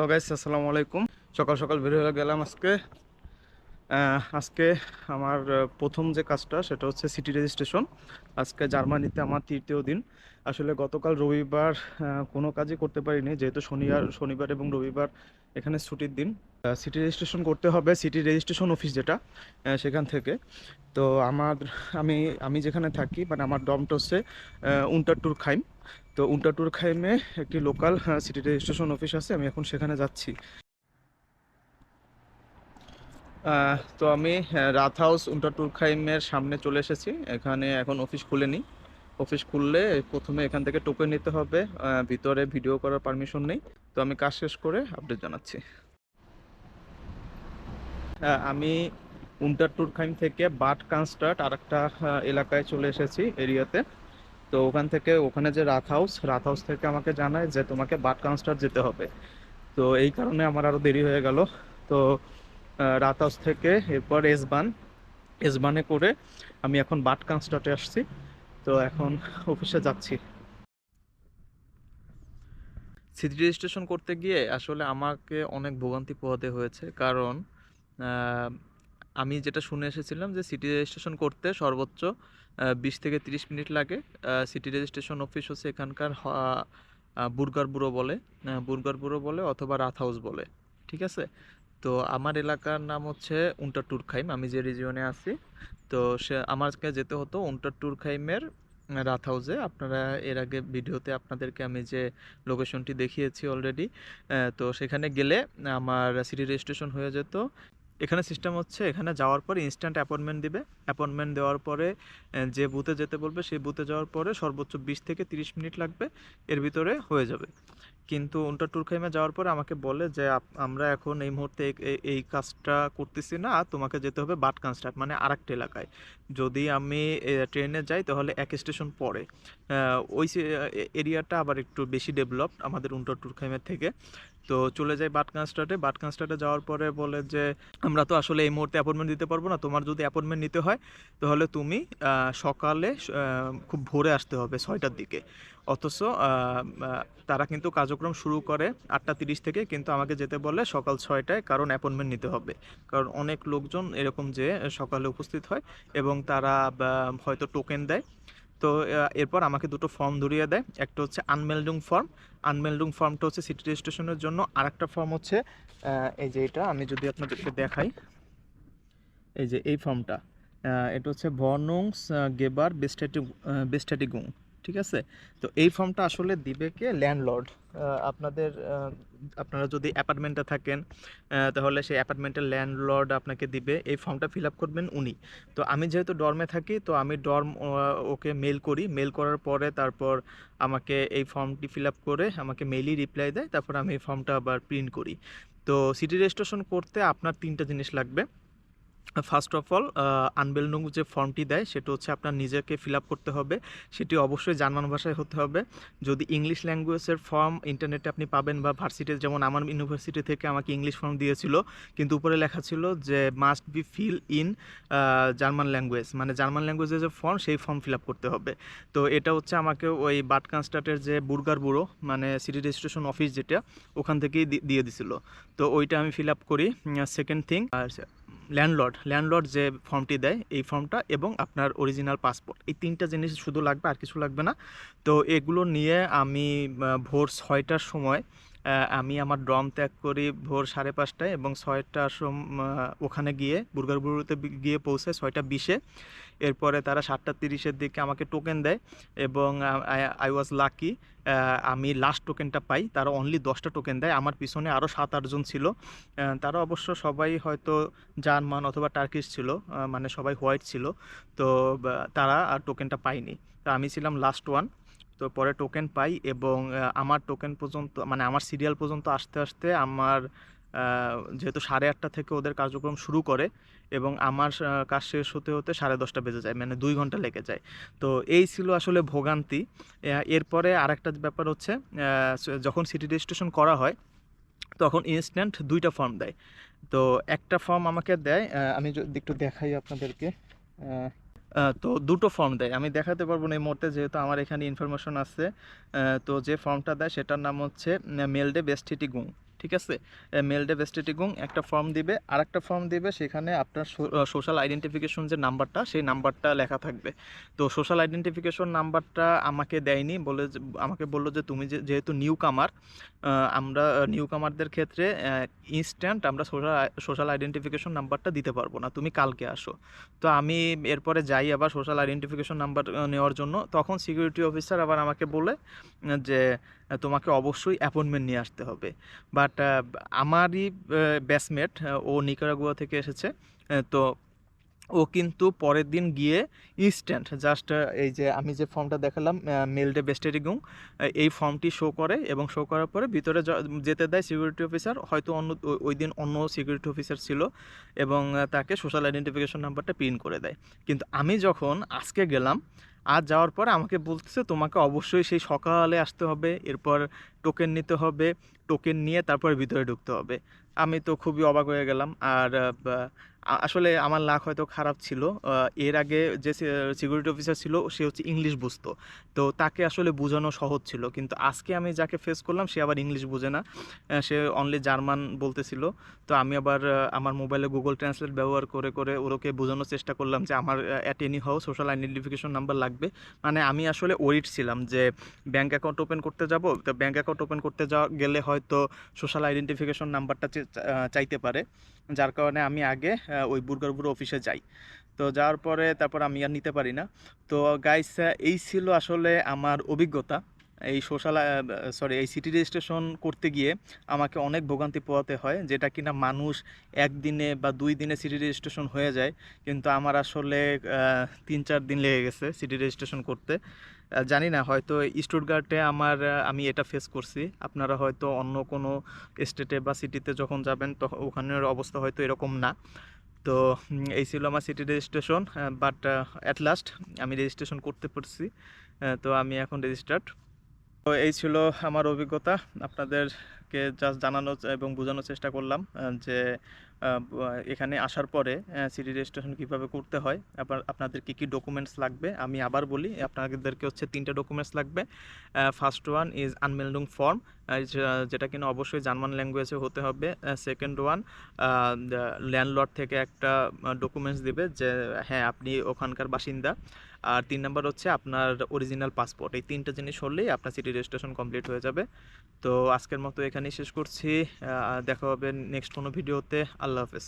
Hello guys, আসসালামু আলাইকুম। সকাল সকাল বের হয়ে গেলাম আজকে আমার প্রথম যে কাজটা সেটা হচ্ছে সিটি রেজিস্ট্রেশন। আজকে জার্মানিতে আমার তৃতীয় দিন। আসলে গতকাল রবিবার কোনো কাজই করতে পারিনি, যেহেতু শনিবার এবং রবিবার এখানে ছুটির দিন। সিটি রেজিস্ট্রেশন করতে হবে সিটি রেজিস্ট্রেশন অফিস যেটা, সেখান থেকে। তো আমি আমি যেখানে থাকি, মানে আমার ডমটা হচ্ছে উন্টারটুর খাইম। তো উন্টারটুর খাইমে একটি লোকাল সিটি রেজিস্ট্রেশন অফিস আছে, আমি এখন সেখানে যাচ্ছি। তো আমি রাত হাউস উন্টারটুরখাইমের সামনে চলে এসেছি। এখানে এখন অফিস খুলেনি। অফিস খুললে প্রথমে এখান থেকে টোকেন নিতে হবে। ভিতরে ভিডিও করার পারমিশন নেই। তো আমি কাজ শেষ করে আপডেট জানাচ্ছি। আমি উন্টারটুরখাইম থেকে বাট কানস্টার্ট আর একটা এলাকায় চলে এসেছি, এরিয়াতে। তো ওখান থেকে ওখানে যে রাত হাউস থেকে আমাকে জানায় যে তোমাকে বাট কানস্টার্ট যেতে হবে। তো এই কারণে আমার আরও দেরি হয়ে গেল। তো রাত হাউস থেকে এরপর এসবানে করে আমি এখন বাট কানস্টার্টে আসছি। তো এখন অফিসে যাচ্ছি। সিটি রেজিস্ট্রেশন করতে গিয়ে আসলে আমাকে অনেক ভোগান্তি পোহাতে হয়েছে, কারণ আহ, আমি যেটা শুনে এসেছিলাম যে সিটি রেজিস্ট্রেশন করতে সর্বোচ্চ 20 থেকে 30 মিনিট লাগে। সিটি রেজিস্ট্রেশন অফিস হচ্ছে এখানকার বুর্গার বুড়ো বলে অথবা রাত হাউস বলে, ঠিক আছে। তো আমার এলাকার নাম হচ্ছে উন্টারটুরখাইম, আমি যে রিজিয়নে আছি। তো আমাকে যেতে হতো উন্টারটুরখাইমের রাত হাউসে। আপনারা এর আগে ভিডিওতে আপনাদেরকে আমি যে লোকেশনটি দেখিয়েছি অলরেডি। তো সেখানে গেলে আমার সিটি রেজিস্ট্রেশন হয়ে যেত। এখানে সিস্টেম হচ্ছে, এখানে যাওয়ার পরে ইনস্ট্যান্ট অ্যাপয়েন্টমেন্ট দিবে। অ্যাপয়েন্টমেন্ট দেওয়ার পরে যে বুথে যেতে বলবে সেই বুথে যাওয়ার পরে সর্বোচ্চ 20 থেকে 30 মিনিট লাগবে, এর ভিতরে হয়ে যাবে। কিন্তু উন্টারটুরখাইমে যাওয়ার পরে আমাকে বলে যে আমরা এখন এই মুহূর্তে এই কাজটা করতেছি না, তোমাকে যেতে হবে বাট কানস্ট্রাক্ট, মানে আরেকটা এলাকায়। যদি আমি ট্রেনে যাই তাহলে এক স্টেশন পরে। ওই এরিয়াটা আবার একটু বেশি ডেভেলপড আমাদের উন্টারটুরখাইমের থেকে। তো চলে যাই বাট কানস্টার্টে যাওয়ার পরে বলে যে আমরা তো আসলে এই মুহূর্তে অ্যাপয়েন্টমেন্ট দিতে পারবো না, তোমার যদি অ্যাপয়েন্টমেন্ট নিতে হয় তাহলে তুমি সকালে খুব ভোরে আসতে হবে 6টার দিকে। অথচ তারা কিন্তু কার্যক্রম শুরু করে 8:30 থেকে, কিন্তু আমাকে যেতে বলে সকাল 6টায়, কারণ অ্যাপয়েন্টমেন্ট নিতে হবে। কারণ অনেক লোকজন এরকম যে সকালে উপস্থিত হয় এবং তারা হয়তো টোকেন দেয়। তো এরপর আমাকে দুটো ফর্ম ধরিয়ে দেয়। একটা হচ্ছে আনমেল্ডুং ফর্মটা হচ্ছে সিটি রেজিস্ট্রেশনের জন্য। আর একটা ফর্ম হচ্ছে এই যে এটা, আমি যদি আপনাদেরকে দেখাই, এই যে এই ফর্মটা, এটা হচ্ছে ভর্নুংস গেবার বেস্টাটিগুং, ঠিক আছে। তো এই ফর্মটা আসলে দিবে কে? ল্যান্ডলর্ড। আপনারা যদি অ্যাপার্টমেন্টে থাকেন তাহলে সেই অ্যাপার্টমেন্টের ল্যান্ডলর্ড আপনাকে দিবে। এই ফর্মটা ফিল আপ করবেন উনি। তো আমি যেহেতু ডর্মে থাকি, তো আমি ওকে মেল করার পরে তারপর আমাকে এই ফর্মটি ফিল আপ করে আমাকে মেইলই রিপ্লাই দেয়। তারপর আমি এই ফর্মটা আবার প্রিন্ট করি। তো সিটি রেজিস্ট্রেশন করতে আপনার 3টা জিনিস লাগবে। ফার্স্ট অফ অল, আনবেলনুং যে ফর্মটি দেয় সেটা হচ্ছে আপনার নিজেকে ফিল আপ করতে হবে। সেটি অবশ্যই জার্মান ভাষায় হতে হবে। যদি ইংলিশ ল্যাঙ্গুয়েজের ফর্ম ইন্টারনেটে আপনি পাবেন, বা ভার্সিটির, যেমন আমার ইউনিভার্সিটি থেকে আমাকে ইংলিশ ফর্ম দিয়েছিল, কিন্তু উপরে লেখা ছিল যে must be fill in German language, মানে জার্মান ল্যাঙ্গুয়েজের যে ফর্ম সেই ফর্ম ফিল আপ করতে হবে। তো এটা হচ্ছে আমাকে ওই বাট কানস্টার্টের যে বুর্গার ব্যুরো, মানে সিটি রেজিস্ট্রেশন অফিস যেটা, ওখান থেকেই দিয়ে দিছিল। তো ওইটা আমি ফিল আপ করি। সেকেন্ড থিং, ল্যান্ডলর্ড যে ফর্মটি দেয় এই ফর্মটা, এবং আপনার অরিজিনাল পাসপোর্ট, এই 3টা জিনিস শুধু লাগবে, আর কিছু লাগবে না। তো এগুলো নিয়ে আমি ভোর 6টার সময় আমি আমার ড্রম ত্যাগ করি ভোর 5:30টায়, এবং 6টার ওখানে গিয়ে বুর্গার বুরুতে গিয়ে পৌঁছে 6:20-এ। এরপরে তারা 7:30-এর দিকে আমাকে টোকেন দেয়, এবং আই ওয়াজ লাকি, আমি লাস্ট টোকেনটা পাই। তারা অনলি 10টা টোকেন দেয়। আমার পিছনে আরও 7-8 জন ছিল। তারা অবশ্য সবাই হয়তো জার্মান অথবা টার্কিশ ছিল, মানে সবাই হোয়াইট ছিল। তো তারা আর টোকেনটা পায়নি। তো আমি ছিলাম লাস্ট ওয়ান। তো পরে টোকেন পাই, এবং আমার টোকেন পর্যন্ত, মানে আমার সিরিয়াল পর্যন্ত আসতে আসতে আমার যেহেতু 8:30 থেকে ওদের কার্যক্রম শুরু করে, এবং আমার কাজ শেষ হতে হতে 10:30 বেজে যায়, মানে 2 ঘন্টা লেগে যায়। তো এই ছিল আসলে ভোগান্তি। এরপরে আরেকটা ব্যাপার হচ্ছে, যখন সিটি রেজিস্ট্রেশন করা হয় তখন ইনস্ট্যান্ট 2টা ফর্ম দেয়। তো একটা ফর্ম আমাকে দেয়, আমি যদি একটু দেখাই আপনাদেরকে। তো দুটো ফর্ম দেয়, আমি দেখাতে পারবো না এই মুহূর্তে যেহেতু আমার এখানে ইনফরমেশন আছে। তো যে ফর্মটা দেয় সেটার নাম হচ্ছে মেলডে বেস্টিটি গুং। ঠিক আছে। মেলডে ভেস্টেটিগুং একটা ফর্ম দিবে, আর একটা ফর্ম দিবে, সেখানে আপনার সোশ্যাল আইডেন্টিফিকেশন যে নাম্বারটা, সেই নাম্বারটা লেখা থাকবে। তো সোশ্যাল আইডেন্টিফিকেশন নাম্বারটা আমাকে দেয়নি, আমাকে বললো যে তুমি যেহেতু নিউ কামার, আমরা নিউ কামারদের ক্ষেত্রে ইনস্ট্যান্ট আমরা সোশ্যাল আইডেন্টিফিকেশন নাম্বারটা দিতে পারবো না, তুমি কালকে আসো। তো আমি এরপরে যাই আবার সোশ্যাল আইডেন্টিফিকেশন নাম্বার নেওয়ার জন্য। তখন সিকিউরিটি অফিসার আবার আমাকে বলে যে তোমাকে অবশ্যই অ্যাপয়েন্টমেন্ট নিয়ে আসতে হবে। বাট আমারই ব্যাচমেট, ও নিকারাগুয়া থেকে এসেছে। তো ও কিন্তু পরের দিন গিয়ে ইনস্ট্যান্ট জাস্ট এই যে আমি যে ফর্মটা দেখালাম, মেলডে বেস্টেরিগুং, এই ফর্মটি শো করে, এবং শো করার পরে ভিতরে যেতে দেয় সিকিউরিটি অফিসার। হয়তো ওই দিন অন্য সিকিউরিটি অফিসার ছিল, এবং তাকে সোশ্যাল আইডেন্টিফিকেশন নাম্বারটা প্রিন্ট করে দেয়। কিন্তু আমি যখন আজকে গেলাম, আজ যাওয়ার পরে আমাকে বলতেছে তোমাকে অবশ্যই সেই সকালে আসতে হবে, এরপর টোকেন নিতে হবে, টোকেন নিয়ে তারপর ভিতরে ঢুকতে হবে। আমি তো খুবই অবাক হয়ে গেলাম। আর আসলে আমার লাক হয়তো খারাপ ছিল, এর আগে যে সিকিউরিটি অফিসার ছিল সে হচ্ছে ইংলিশ বুঝতো, তো তাকে আসলে বোঝানো সহজ ছিল। কিন্তু আজকে আমি যাকে ফেস করলাম সে আবার ইংলিশ বোঝে না, সে অনলি জার্মান বলতেছিল। তো আমি আবার আমার মোবাইলে গুগল ট্রান্সলেট ব্যবহার করে করে ওরকে বোঝানোর চেষ্টা করলাম যে আমার at any how social identification number লাগবে। মানে আমি আসলে ওরিড ছিলাম যে ব্যাঙ্ক অ্যাকাউন্ট ওপেন করতে যাব, তো ব্যাঙ্ক অ্যাকাউন্ট ওপেন করতে যাওয়া গেলে হয়তো সোশ্যাল আইডেন্টিফিকেশন নাম্বারটা চাইতে পারে, যার কারণে আমি আগে ওই বুর্গারপুর অফিসে যাই। তো যাওয়ার পরে তারপর আমি আর নিতে পারি না। তো গাইস, এই ছিল আসলে আমার অভিজ্ঞতা। এই এই সিটি রেজিস্ট্রেশন করতে গিয়ে আমাকে অনেক ভোগান্তি পোহাতে হয়, যেটা কিনা মানুষ একদিনে বা 2 দিনে সিটি রেজিস্ট্রেশন হয়ে যায়, কিন্তু আমার আসলে 3-4 দিন লেগে গেছে সিটি রেজিস্ট্রেশন করতে। জানি না, হয়তো স্টুটগার্টে আমি এটা ফেস করছি, আপনারা হয়তো অন্য কোনো স্টেটে বা সিটিতে যখন যাবেন তখন ওখানের অবস্থা হয়তো এরকম না। তো এই ছিল আমার city registration, but at last আমি রেজিস্ট্রেশন করতে পারছি। তো আমি এখন রেজিস্টার্ড। তো এই ছিল আমার অভিজ্ঞতা, আপনাদেরকে জাস্ট জানানো এবং বোঝানোর চেষ্টা করলাম যে এখানে আসার পরে সিটি রেজিস্ট্রেশন কীভাবে করতে হয়, আপনাদের কী কী ডকুমেন্টস লাগবে। আমি আবার বলি, আপনাদেরকে হচ্ছে 3টে ডকুমেন্টস লাগবে। ফার্স্ট ওয়ান ইজ আনমেল্ডুং ফর্ম, যেটা কিনা অবশ্যই জার্মান ল্যাঙ্গুয়েজে হতে হবে। সেকেন্ড ওয়ান, ল্যান্ডলর্ড থেকে একটা ডকুমেন্টস দিবে যে হ্যাঁ আপনি ওখানকার বাসিন্দা। আর 3 নাম্বার হচ্ছে আপনার অরিজিনাল পাসপোর্ট। এই 3টে জিনিস হলেই আপনার সিটি রেজিস্ট্রেশন কমপ্লিট হয়ে যাবে। তো আজকের মতো এখানেই শেষ করছি, দেখা হবে নেক্সট কোনো ভিডিওতে। আল্লাহ হাফেজ।